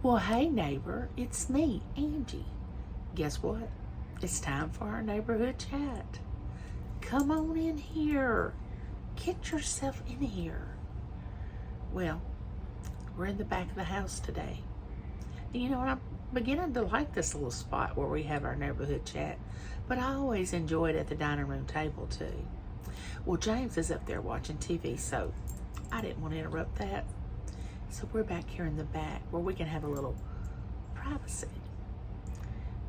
Well, hey neighbor, it's me, Angie. Guess what? It's time for our neighborhood chat. Come on in here. Get yourself in here. Well, we're in the back of the house today. You know, I'm beginning to like this little spot where we have our neighborhood chat, but I always enjoy it at the dining room table too. Well, James is up there watching TV, so I didn't want to interrupt that. So we're back here in the back where we can have a little privacy.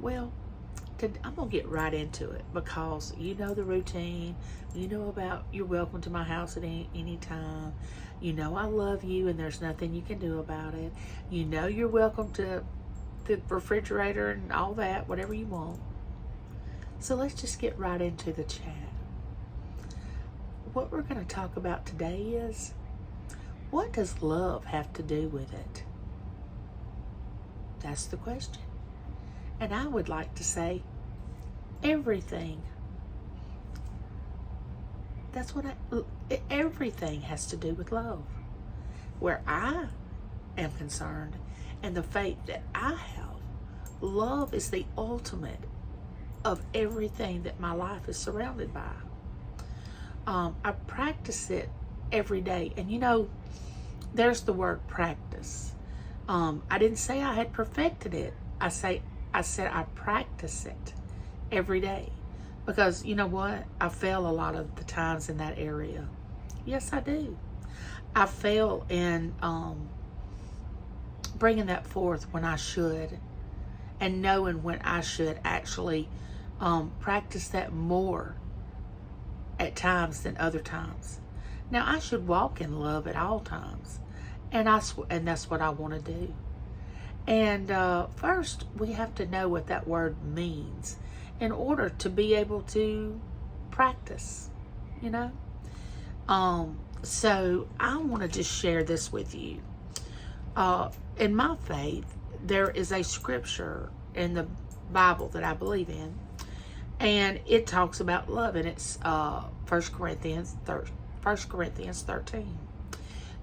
Well, I'm going to get right into it because you know the routine. You know about you're welcome to my house at any time. You know I love you and there's nothing you can do about it. You know you're welcome to the refrigerator and all that, whatever you want. So let's just get right into the chat. What we're going to talk about today is, what does love have to do with it? That's the question. And I would like to say, everything. Everything has to do with love. Where I am concerned and the faith that I have, love is the ultimate of everything that my life is surrounded by. I practice it every day. And you know, there's the word practice. I didn't say I had perfected it. I said I practice it every day. Because you know what? I fail a lot of the times in that area. Yes, I do. I fail in bringing that forth when I should, and knowing when I should actually practice that more at times than other times. Now, I should walk in love at all times, and that's what I want to do. And first, we have to know what that word means in order to be able to practice, you know? So I want to just share this with you. In my faith, there is a scripture in the Bible that I believe in, and it talks about love, and it's 1 Corinthians 13.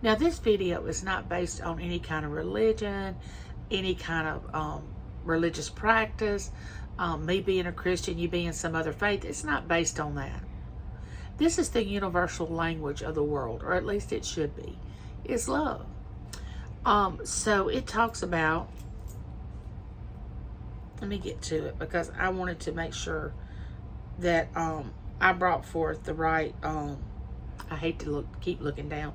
Now, this video is not based on any kind of religion, any kind of religious practice, me being a Christian, you being some other faith. It's not based on that. This is the universal language of the world, or at least it should be, is love. So it talks about, let me get to it because I wanted to make sure that I brought forth the right, I hate to keep looking down,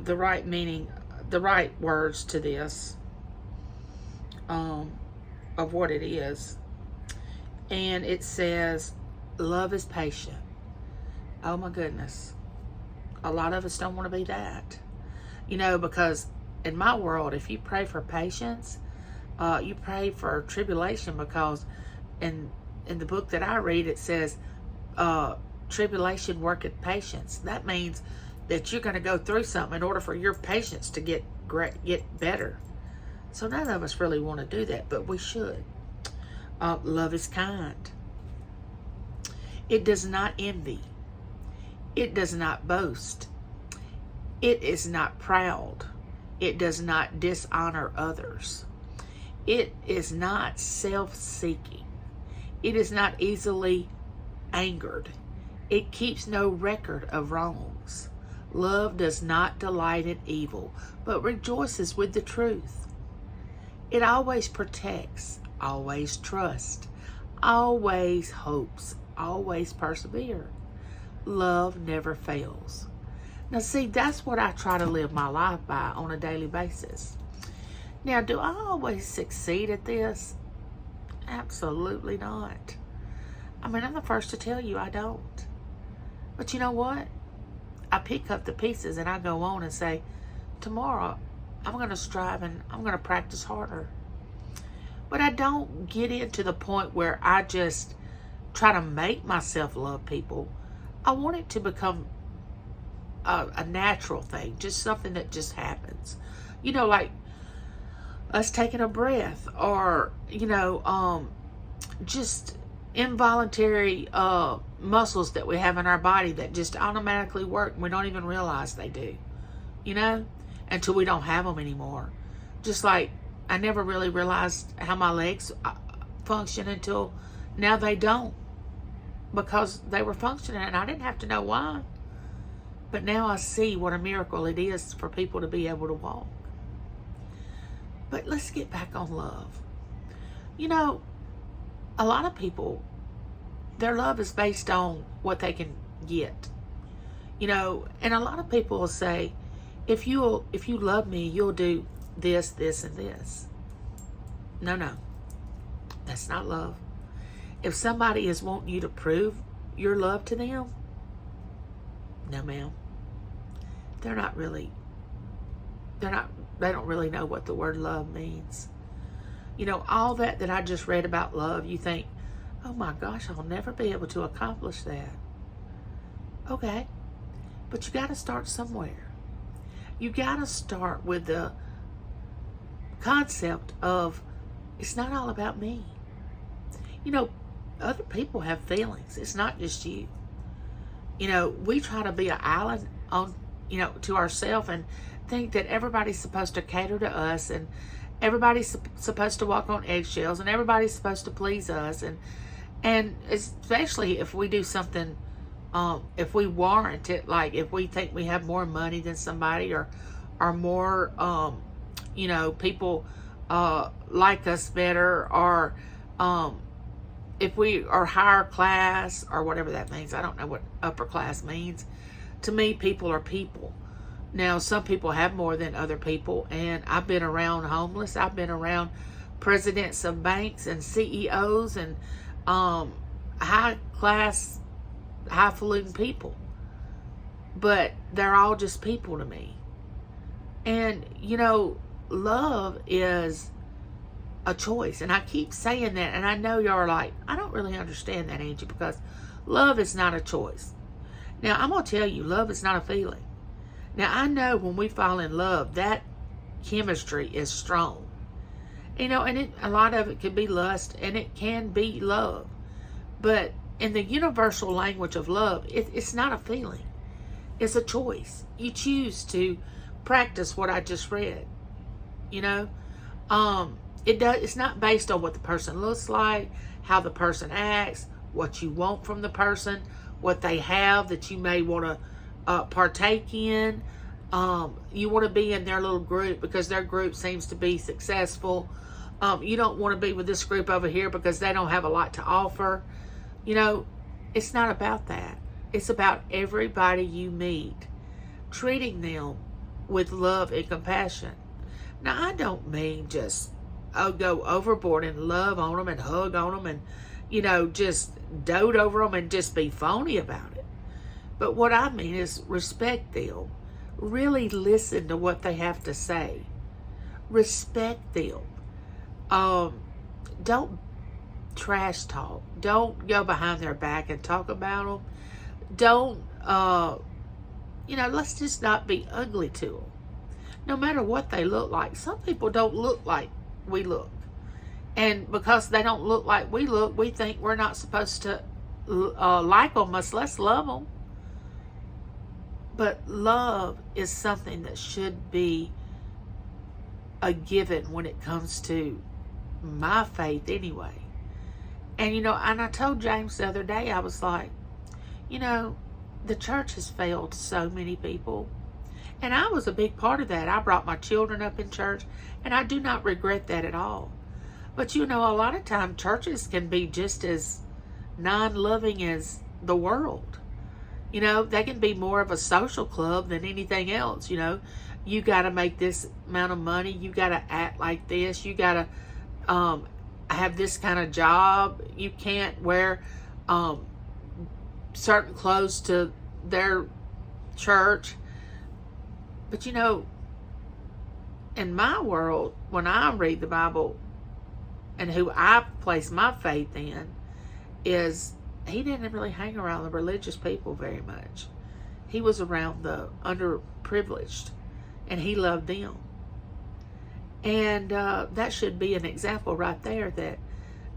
the right meaning, the right words to this, of what it is. And it says, love is patient. Oh my goodness. A lot of us don't want to be that. You know, because in my world, if you pray for patience, you pray for tribulation, because in the book that I read, it says, tribulation worketh patience. That means that you're going to go through something in order for your patience to get better. So none of us really want to do that, but we should. Love is kind. It does not envy. It does not boast. It is not proud. It does not dishonor others. It is not self-seeking. It is not easily angered. It keeps no record of wrongs. Love does not delight in evil, but rejoices with the truth. It always protects, always trusts, always hopes, always perseveres. Love never fails. Now see, that's what I try to live my life by on a daily basis. Now, do I always succeed at this? Absolutely not. I mean, I'm the first to tell you I don't. But you know what? I pick up the pieces and I go on and say, tomorrow I'm going to strive and I'm going to practice harder. But I don't get into the point where I just try to make myself love people. I want it to become a natural thing, just something that just happens. You know, like us taking a breath, or, you know, just involuntary muscles that we have in our body that just automatically work and we don't even realize they do, you know, until we don't have them anymore. Just like I never really realized how my legs function until now they don't, because they were functioning and I didn't have to know why. But now I see what a miracle it is for people to be able to walk. But let's get back on love. You know, a lot of people, their love is based on what they can get. You know, and a lot of people will say, if you love me, you'll do this, this, and this. No. That's not love. If somebody is wanting you to prove your love to them, no, ma'am. They don't really know what the word love means. You know, all that I just read about love, you think, oh my gosh, I'll never be able to accomplish that. Okay. But you got to start somewhere. You got to start with the concept of, it's not all about me. You know, other people have feelings. It's not just you. You know, we try to be an island on, you know, to ourselves and think that everybody's supposed to cater to us and everybody's supposed to walk on eggshells and everybody's supposed to please us. And especially if we do something, if we warrant it, like if we think we have more money than somebody or more, you know, people like us better, or if we are higher class or whatever that means. I don't know what upper class means. To me, people are people. Now, some people have more than other people, and I've been around homeless. I've been around presidents of banks and CEOs and high class, highfalutin people. But they're all just people to me. And, you know, love is a choice. And I keep saying that, and I know y'all are like, I don't really understand that, Angie, because love is not a choice. Now, I'm going to tell you, love is not a feeling. Now, I know when we fall in love, that chemistry is strong. You know, and a lot of it can be lust, and it can be love. But in the universal language of love, it's not a feeling. It's a choice. You choose to practice what I just read. You know, it's not based on what the person looks like, how the person acts, what you want from the person, what they have that you may want to partake in. You want to be in their little group because their group seems to be successful. You don't want to be with this group over here because they don't have a lot to offer. You know, it's not about that. It's about everybody you meet, treating them with love and compassion. Now, I don't mean just go overboard and love on them and hug on them and, you know, just dote over them and just be phony about it. But what I mean is respect them. Really listen to what they have to say. Respect them. Don't trash talk. Don't go behind their back and talk about them. Don't, you know, let's just not be ugly to them. No matter what they look like. Some people don't look like we look. And because they don't look like we look, we think we're not supposed to like them, much less love them. But love is something that should be a given when it comes to my faith anyway. And, you know, and I told James the other day, I was like, you know, the church has failed so many people. And I was a big part of that. I brought my children up in church, and I do not regret that at all. But, you know, a lot of times churches can be just as non-loving as the world. You know, they can be more of a social club than anything else. You know, you got to make this amount of money. You got to act like this. You got to have this kind of job. You can't wear certain clothes to their church. But, you know, in my world, when I read the Bible and who I place my faith in, is he didn't really hang around the religious people very much. He was around the underprivileged, and he loved them. And that should be an example right there that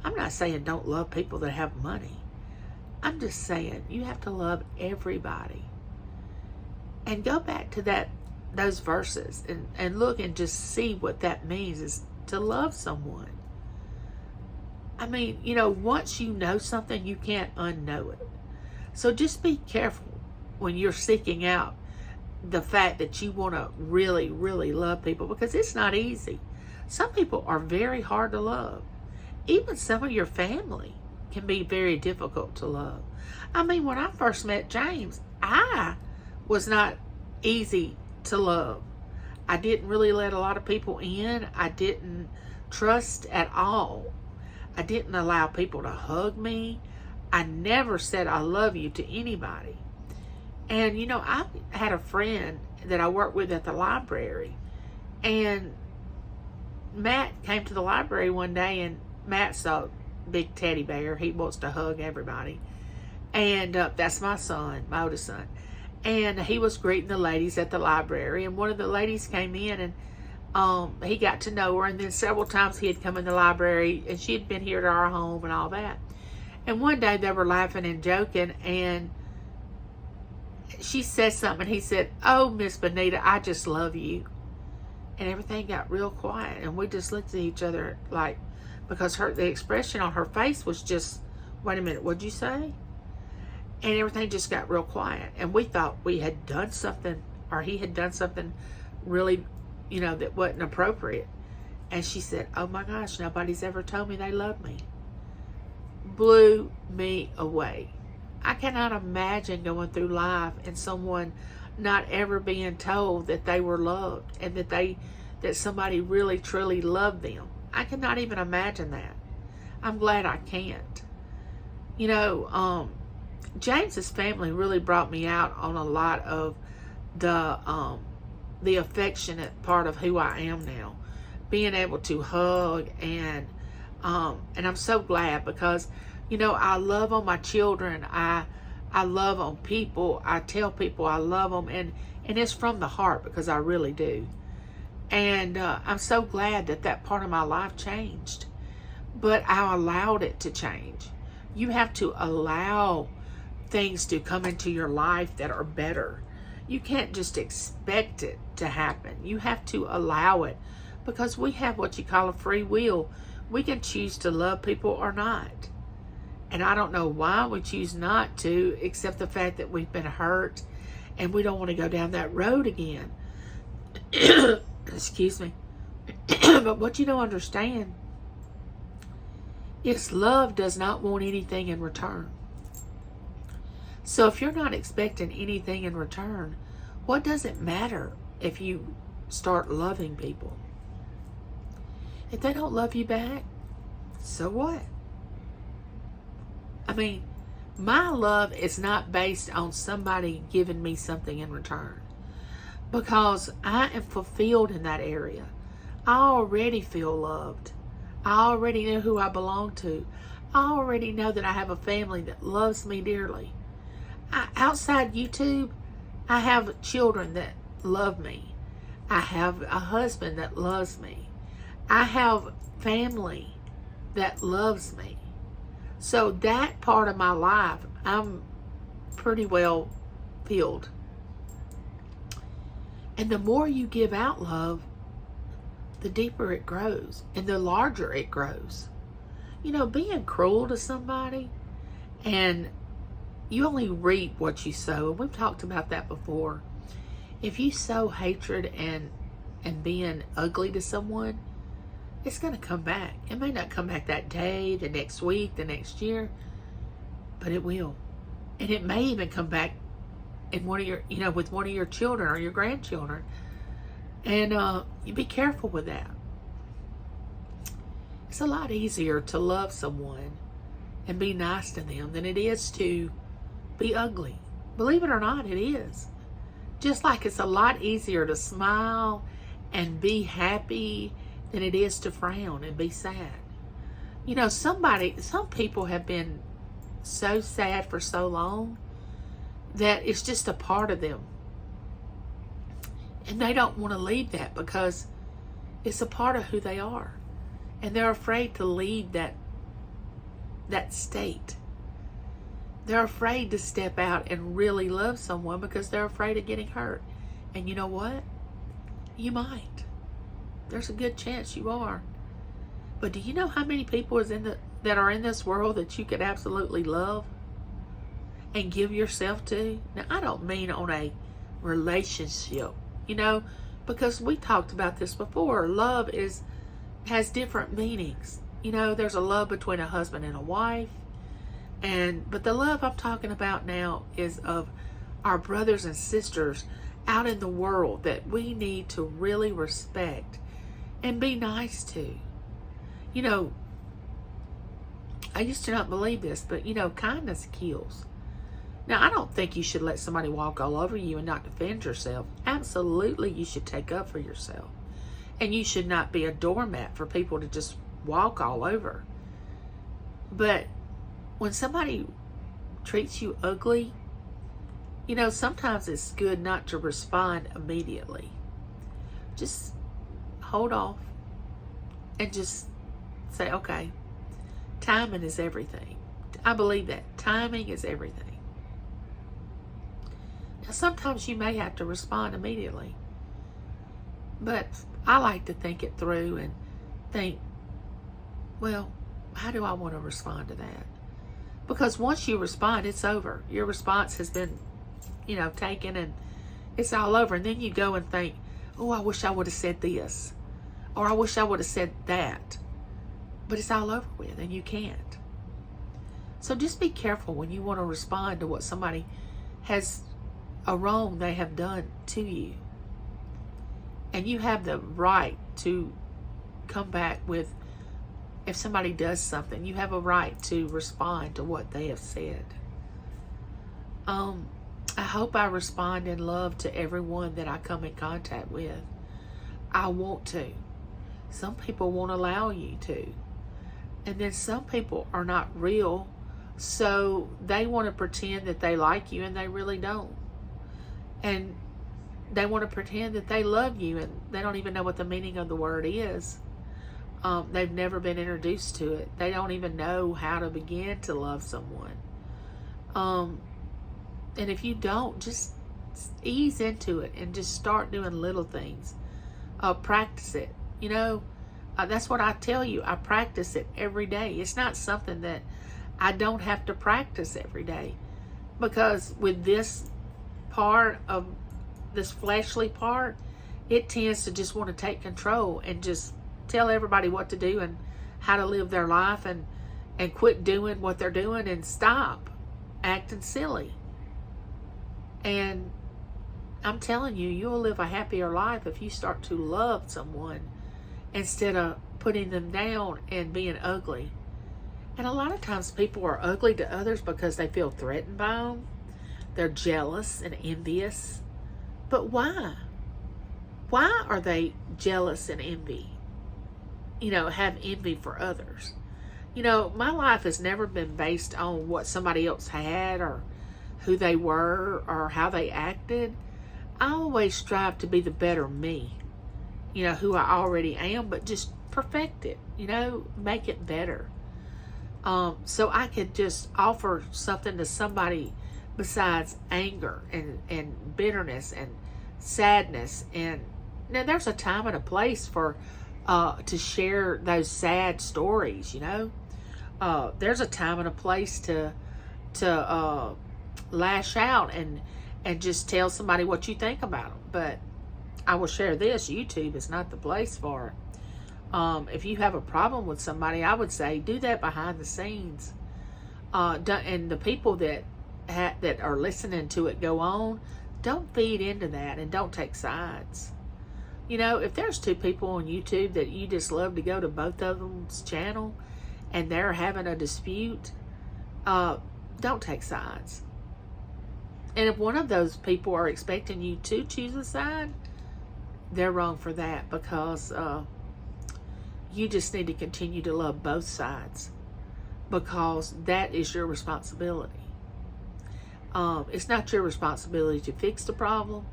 I'm not saying don't love people that have money. I'm just saying you have to love everybody. And go back to those verses and look and just see what that means, is to love someone. I mean, once you know something, you can't unknow it. So just be careful when you're seeking out the fact that you want to really, really love people, because it's not easy. Some people are very hard to love. Even some of your family can be very difficult to love. I mean, when I first met James, I was not easy to love. I didn't really let a lot of people in. I didn't trust at all. I didn't allow people to hug me. I never said I love you to anybody. And I had a friend that I worked with at the library, and Matt came to the library one day, and Matt's a big teddy bear. He wants to hug everybody. And that's my son, my oldest son. And he was greeting the ladies at the library, and one of the ladies came in, and he got to know her, and then several times he had come in the library, and she had been here to our home and all that. And one day they were laughing and joking, and she said something, and he said, "Oh, Miss Benita, I just love you." And everything got real quiet, and we just looked at each other like, because the expression on her face was just, "Wait a minute, what'd you say?" And everything just got real quiet, and we thought we had done something, or he had done something really, that wasn't appropriate. And she said, "Oh my gosh, nobody's ever told me they love me." Blew me away. I cannot imagine going through life and someone not ever being told that they were loved, and that somebody really truly loved them. I cannot even imagine that. I'm glad I can't. James's family really brought me out on a lot of the affectionate part of who I am now, being able to hug, and I'm so glad, because I love on my children. I love on people. I tell people I love them, and it's from the heart, because I really do. And I'm so glad that part of my life changed, but I allowed it to change. You have to allow things to come into your life that are better. You can't just expect it to happen. You have to allow it, because we have what you call a free will. We can choose to love people or not. And I don't know why we choose not to, except the fact that we've been hurt and we don't want to go down that road again. Excuse me. But what you don't understand is love does not want anything in return. So if you're not expecting anything in return, what does it matter if you start loving people? If they don't love you back, so what? I mean, my love is not based on somebody giving me something in return, because I am fulfilled in that area. I already feel loved. I already know who I belong to. I already know that I have a family that loves me dearly. Outside YouTube, I have children that love me. I have a husband that loves me. I have family that loves me. So that part of my life, I'm pretty well filled. And the more you give out love, the deeper it grows and the larger it grows. Being cruel to somebody, and you only reap what you sow. And we've talked about that before. If you sow hatred and being ugly to someone, it's going to come back. It may not come back that day, the next week, the next year, but it will. And it may even come back in one of your, with one of your children or your grandchildren. And you be careful with that. It's a lot easier to love someone and be nice to them than it is to be ugly. Believe it or not, it is. Just like it's a lot easier to smile and be happy than it is to frown and be sad. Some people have been so sad for so long that it's just a part of them. And they don't want to leave that, because it's a part of who they are. And they're afraid to leave that state. They're afraid to step out and really love someone, because they're afraid of getting hurt. And you know what? You might. There's a good chance you are. But do you know how many people that are in this world that you could absolutely love and give yourself to? Now, I don't mean on a relationship, because we talked about this before. Love has different meanings. There's a love between a husband and a wife, but the love I'm talking about now is of our brothers and sisters out in the world that we need to really respect and be nice to. I used to not believe this, but kindness kills. Now, I don't think you should let somebody walk all over you and not defend yourself. Absolutely, you should take up for yourself. And you should not be a doormat for people to just walk all over. But when somebody treats you ugly, sometimes it's good not to respond immediately. Just hold off and just say, okay, timing is everything. I believe that. Timing is everything. Now, sometimes you may have to respond immediately. But I like to think it through and think, well, how do I want to respond to that? Because once you respond, it's over. Your response has been, taken, and it's all over. And then you go and think, oh, I wish I would have said this. Or I wish I would have said that. But it's all over with, and you can't. So just be careful when you want to respond to what somebody has, a wrong they have done to you. And you have the right to come back with, if somebody does something, you have a right to respond to what they have said. I hope I respond in love to everyone that I come in contact with. I want to. Some people won't allow you to. And then some people are not real, so they want to pretend that they like you and they really don't. And they want to pretend that they love you and they don't even know what the meaning of the word is. They've never been introduced to it. They don't even know how to begin to love someone. And if you don't, just ease into it and just start doing little things. Practice it. That's what I tell you. I practice it every day. It's not something that I don't have to practice every day. Because with this part of this fleshly part, it tends to just want to take control and just tell everybody what to do and how to live their life and quit doing what they're doing and stop acting silly. And I'm telling you, you'll live a happier life if you start to love someone instead of putting them down and being ugly. And a lot of times people are ugly to others because they feel threatened by them. They're jealous and envious. But why? Why are they jealous and envy? Have envy for others. My life has never been based on what somebody else had or who they were or how they acted. I always strive to be the better me. Who I already am, but just perfect it. Make it better. So I could just offer something to somebody besides anger and bitterness and sadness. And now there's a time and a place for to share those sad stories. There's a time and a place to lash out and just tell somebody what you think about them. But I will share this: YouTube is not the place for it. If you have a problem with somebody, I would say do that behind the scenes. And the people that are listening to it go on, don't feed into that and don't take sides. If there's two people on YouTube that you just love to go to both of them's channel and they're having a dispute, don't take sides. And if one of those people are expecting you to choose a side, they're wrong for that, because you just need to continue to love both sides, because that is your responsibility. It's not your responsibility to fix the problem.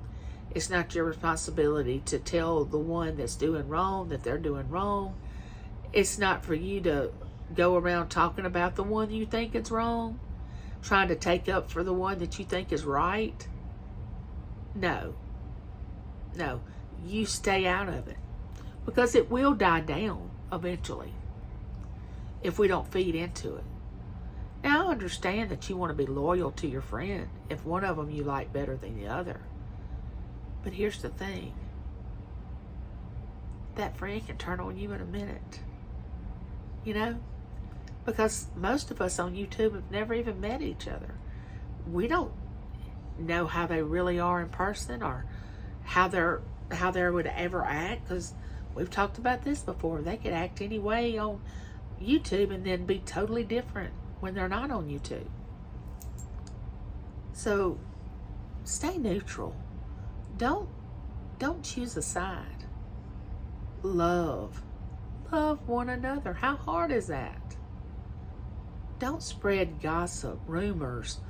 It's not your responsibility to tell the one that's doing wrong that they're doing wrong. It's not for you to go around talking about the one you think is wrong, trying to take up for the one that you think is right. No, you stay out of it, because it will die down eventually. if we don't feed into it. Now, I understand that you want to be loyal to your friend if one of them you like better than the other. But here's the thing. That friend can turn on you in a minute. You know? Because most of us on YouTube have never even met each other. We don't know how they really are in person, or how they would ever act, because we've talked about this before. They could act any way on YouTube and then be totally different when they're not on YouTube. So stay neutral. Don't choose a side. Love one another. How hard is that? Don't spread gossip, rumors.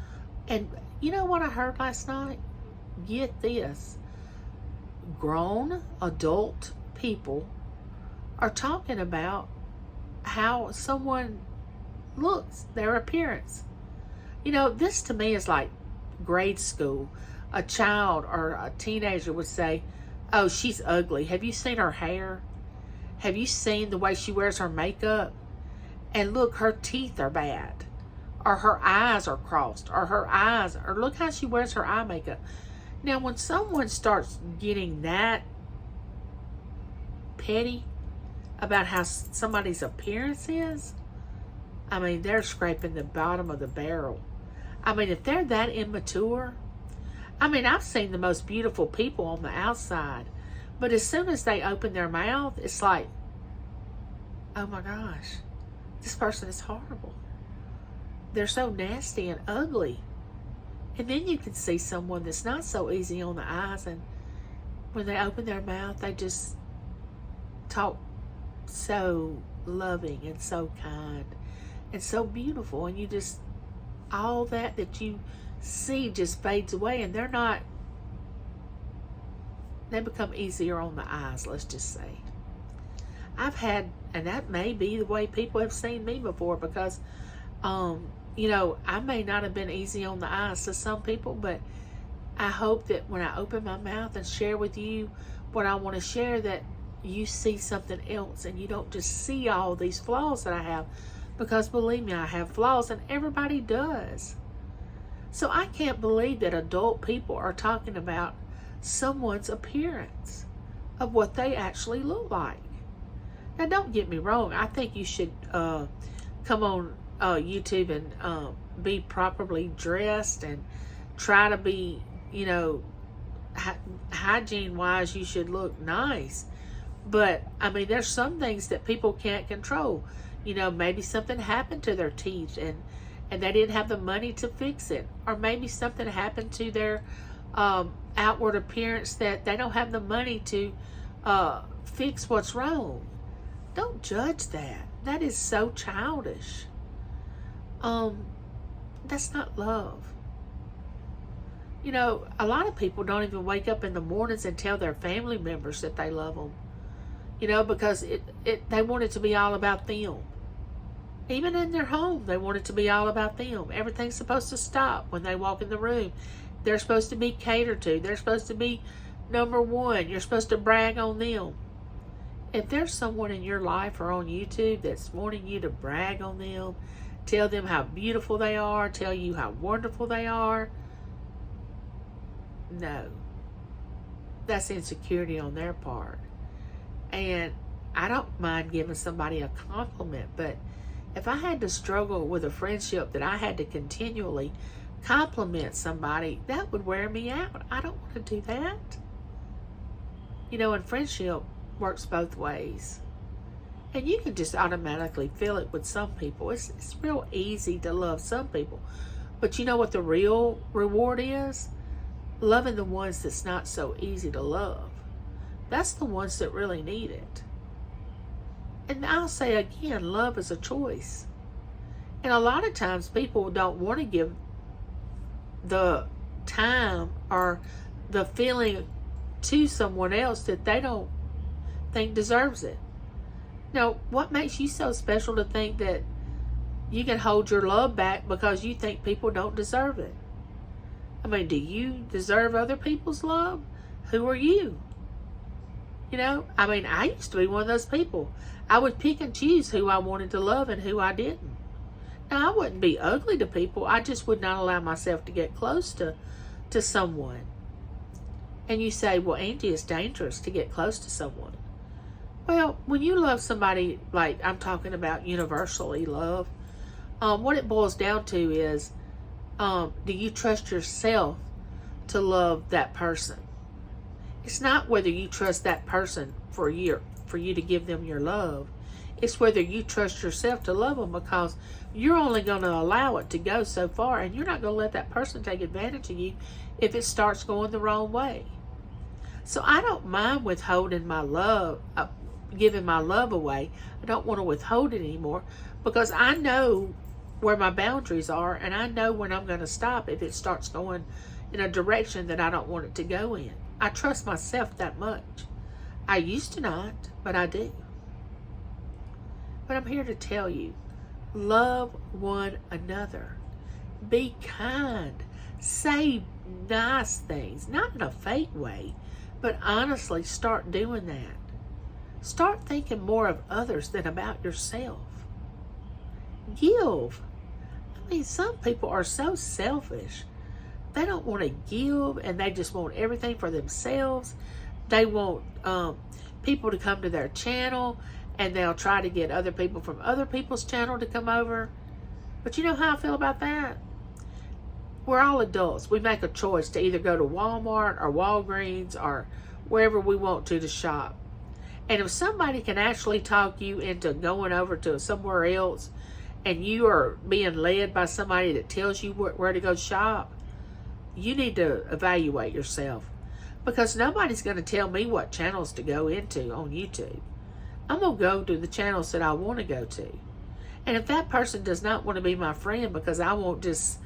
And you know what I heard last night? Get this. Grown adult people are talking about how someone looks, their appearance. You know, this to me is like grade school. A child or a teenager would say, oh, she's ugly. Have you seen her hair? Have you seen the way she wears her makeup? And look, her teeth are bad. Or her eyes are crossed. Or look how she wears her eye makeup. Now, when someone starts getting that petty about how somebody's appearance is, I mean, they're scraping the bottom of the barrel. I mean, if they're that immature, I mean, I've seen the most beautiful people on the outside, but as soon as they open their mouth, it's like, oh my gosh, this person is horrible. They're so nasty and ugly. And then you can see someone that's not so easy on the eyes, and when they open their mouth, they just talk so loving and so kind and so beautiful, and you just, all that you see just fades away, and they become easier on the eyes, let's just say. I've had, and that may be the way people have seen me before, because you know, I may not have been easy on the eyes to some people, but I hope that when I open my mouth and share with you what I want to share, that you see something else and you don't just see all these flaws that I have, because believe me, I have flaws, and everybody does. So I can't believe that adult people are talking about someone's appearance, of what they actually look like. Now, don't get me wrong. I think you should come on YouTube and be properly dressed and try to be, you know, hygiene wise, you should look nice. But I mean, there's some things that people can't control. You know, maybe something happened to their teeth and they didn't have the money to fix it, or maybe something happened to their outward appearance that they don't have the money to fix what's wrong. Don't judge that. That is so childish. That's not love. You know, a lot of people don't even wake up in the mornings and tell their family members that they love them. You know, because they want it to be all about them. Even in their home, they want it to be all about them. Everything's supposed to stop when they walk in the room. They're supposed to be catered to. They're supposed to be number one. You're supposed to brag on them. If there's someone in your life or on YouTube that's wanting you to brag on them, tell them how beautiful they are, tell you how wonderful they are, no. That's insecurity on their part. And I don't mind giving somebody a compliment, but if I had to struggle with a friendship that I had to continually compliment somebody, that would wear me out. I don't want to do that. You know, and friendship works both ways. And you can just automatically feel it with some people. It's real easy to love some people. But you know what the real reward is? Loving the ones that's not so easy to love. That's the ones that really need it. And I'll say again, love is a choice. And a lot of times people don't want to give the time or the feeling to someone else that they don't think deserves it. Now, what makes you so special to think that you can hold your love back because you think people don't deserve it? I mean, do you deserve other people's love? Who are you? You know, I mean, I used to be one of those people. I would pick and choose who I wanted to love and who I didn't. Now, I wouldn't be ugly to people. I just would not allow myself to get close to someone. And you say, well, Angie, it's dangerous to get close to someone. Well, when you love somebody, like I'm talking about universally love, what it boils down to is, do you trust yourself to love that person? It's not whether you trust that person for you to give them your love. It's whether you trust yourself to love them, because you're only going to allow it to go so far, and you're not going to let that person take advantage of you if it starts going the wrong way. So I don't mind withholding my love, giving my love away. I don't want to withhold it anymore, because I know where my boundaries are, and I know when I'm going to stop if it starts going in a direction that I don't want it to go in. I trust myself that much. I used to not, but I do. But I'm here to tell you, love one another. Be kind. Say nice things, not in a fake way, but honestly start doing that. Start thinking more of others than about yourself. Give. I mean, some people are so selfish. They don't want to give, and they just want everything for themselves. They want people to come to their channel, and they'll try to get other people from other people's channel to come over. But you know how I feel about that? We're all adults. We make a choice to either go to Walmart or Walgreens or wherever we want to shop. And if somebody can actually talk you into going over to somewhere else, and you are being led by somebody that tells you where to go shop, you need to evaluate yourself, because nobody's going to tell me what channels to go into on YouTube. I'm going to go to the channels that I want to go to. And if that person does not want to be my friend because I won't just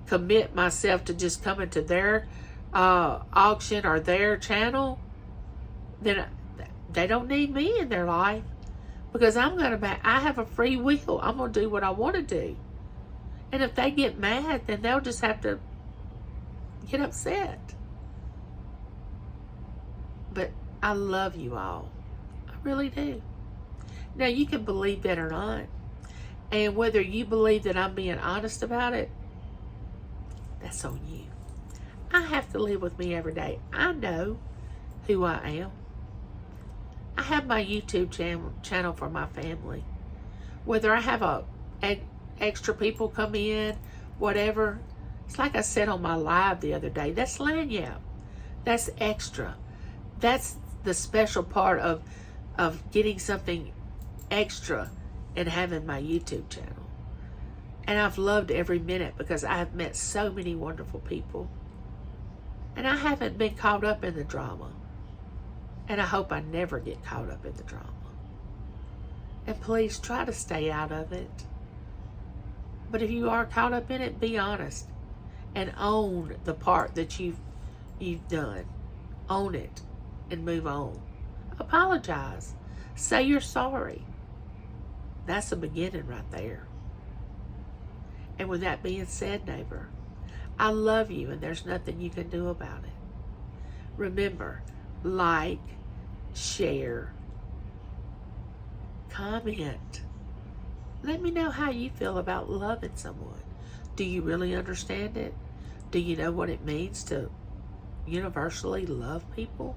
commit myself to just coming to their auction or their channel, then they don't need me in their life, because I have a free will. I'm going to do what I want to do. And if they get mad, then they'll just have to get upset. But I love you all. I really do. Now, you can believe that or not. And whether you believe that I'm being honest about it, that's on you. I have to live with me every day. I know who I am. I have my YouTube channel for my family. Whether I have extra people come in, whatever. It's like I said on my live the other day. That's lagniappe. That's extra. That's the special part of getting something extra and having my YouTube channel. And I've loved every minute, because I have met so many wonderful people. And I haven't been caught up in the drama. And I hope I never get caught up in the drama. And please try to stay out of it. But if you are caught up in it, be honest. And own the part that you've done. Own it and move on. Apologize. Say you're sorry. That's a beginning right there. And with that being said, neighbor, I love you, and there's nothing you can do about it. Remember, like, share, comment. Let me know how you feel about loving someone. Do you really understand it? Do you know what it means to universally love people?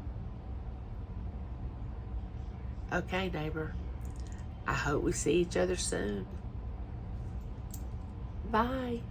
Okay, neighbor. I hope we see each other soon. Bye.